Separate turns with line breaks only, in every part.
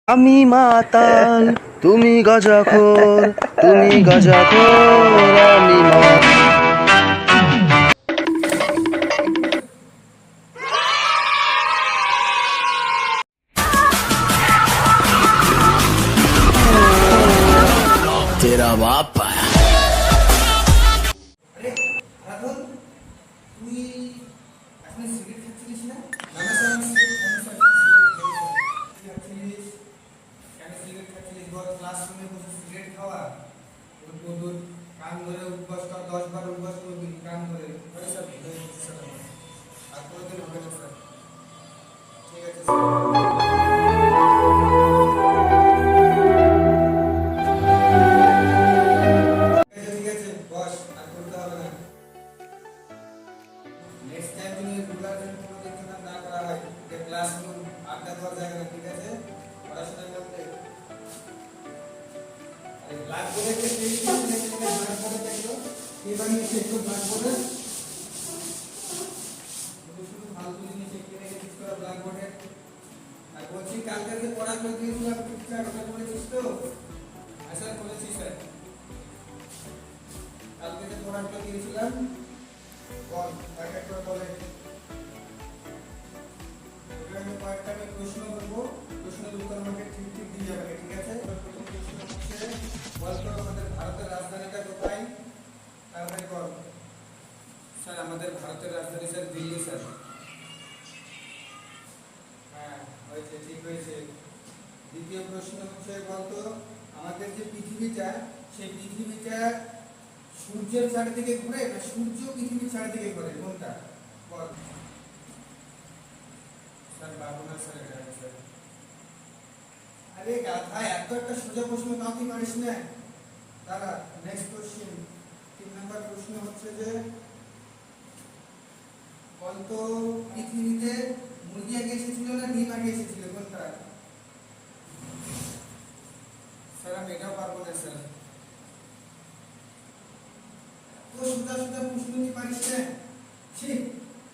আমি মাতাল তুমি গাঁজাখোর, তুমি গাঁজাখোর আমি মাতাল।
तेरा बाप आया।
আরে রাহুল, তুই এখন সিগারেট খাচ্ছিলিস না? সিগারেট খাচ্ছিলিস বল, ক্লাসরুমে বসে সিগারেট খাওয়া তোর কান ধরে উঠবাস কর, 10 বার উঠবাস করবি কান ধরে। স্যার আর কোনোদিন হবে না স্যার। ঠিক আছে স্যার। ঠিক আছে বস, আর করতে হবে না। নেক্সট টাইম তুমি রুলার কোনো দিন যেন না করা হয়, যে ক্লাসরুম আড্ডা দেওয়ার জায়গা না, ঠিক আছে? পড়াশোনার মধ্যে ব্ল্যাকবোর্ডে যে পেজ ব্ল্যাকবোর্ডে দেখলো কে বানিয়েছে একটু ব্ল্যাকবোর্ডে শুধু ফালতু জিনিস একটু রেখেছিস তোরা ব্ল্যাকবোর্ডে। আর বলছি কালকে যে পড়া করে দিয়েছিলাম ঠিকঠাক ওটা করেছিস তো? স্যার করেছি স্যার। কালকে যে পড়াটা দিয়েছিলাম বল, এক এক করে বলে। আমি কয়েকটা প্রশ্ন করবো, প্রশ্নের উত্তর আমাকে ঠিক ঠিক দিয়ে যাবে, ঠিক আছে? প্রথম প্রশ্ন হচ্ছে, বলতো আমাদের ভারতের রাজধানীটা কোথায়? তাড়াতাড়ি বল। স্যার আমাদের ভারতের রাজধানী স্যার দিল্লি স্যার। হ্যাঁ হয়েছে, ঠিক হয়েছে। দ্বিতীয় প্রশ্ন হচ্ছে, বলতো আমাদের যে পৃথিবীটা, সেই পৃথিবীটা সূর্যের চারিদিকে ঘুরে না সূর্য পৃথিবীর চারিদিকে ঘুরে, কোনটা? বল। স্যার পারবো না স্যার, এটা স্যার। আরে গাধা, এত একটা সোজা প্রশ্ন তাও কি পারিস না? দাঁড়া, নেক্সট কোশ্চেন। 3 নাম্বার প্রশ্ন হচ্ছে যে, বলতো পৃথিবীতে মুরগি আগে এসেছিল না ডিম আগে এসেছিল, কোনটা? স্যার আমি এটাও পারবো না স্যার। তো সোজা সোজা প্রশ্ন কি পারিস না? ঠিক,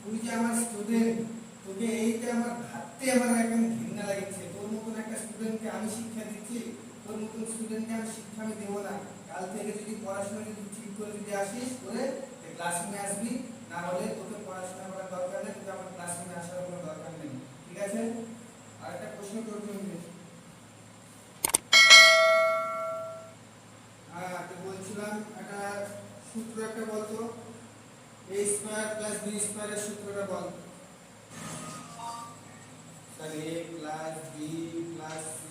তুই যে আমার স্টুডেন্ট, তোকে এইটা আমার ভাবতে আমার একদম ঘৃণা লাগছে। তোর মতন একটা স্টুডেন্টকে আমি শিক্ষা দিচ্ছি, তোর মতন স্টুডেন্টকে আমি শিক্ষা আমি দেবো না। কাল থেকে যদি পড়াশোনা যদি ঠিক করে যদি আসিস করে ক্লাসরুমে আসবি, না হলে তোকে পড়াশোনা করার দরকার নেই, তোকে আমার ক্লাসরুমে আসার কোনো দরকার নেই, ঠিক আছে? আর একটা প্রশ্ন তোর জন্য। হ্যাঁ তো বলছিলাম, একটা সূত্র একটা বলতো, a স্কয়ার প্লাস b স্কয়ারের সূত্রটা বল। Sir a plus b plus c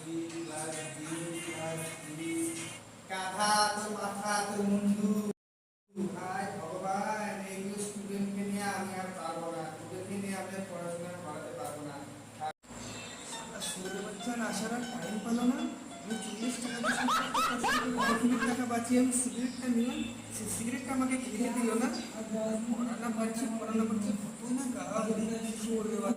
plus d plus d। কাঁধা তোর মাথা তোর মুন্ডু। হায় ভগবান, এইগুলো স্টুডেন্টকে নিয়ে আমি আর পারবো না, তোদেরকে নিয়ে আমি আর পড়াশোনা করাতে পারবো না। ষোলো বছর আসার আর টাইম পেলো না, আমি 40 টাকা পৃথিবীর টাকা বাঁচিয়ে আমি সিগারেটটা নিলাম, সেই সিগারেটটা আমাকে খেতে দিল না। পড়ানা পারছি কত না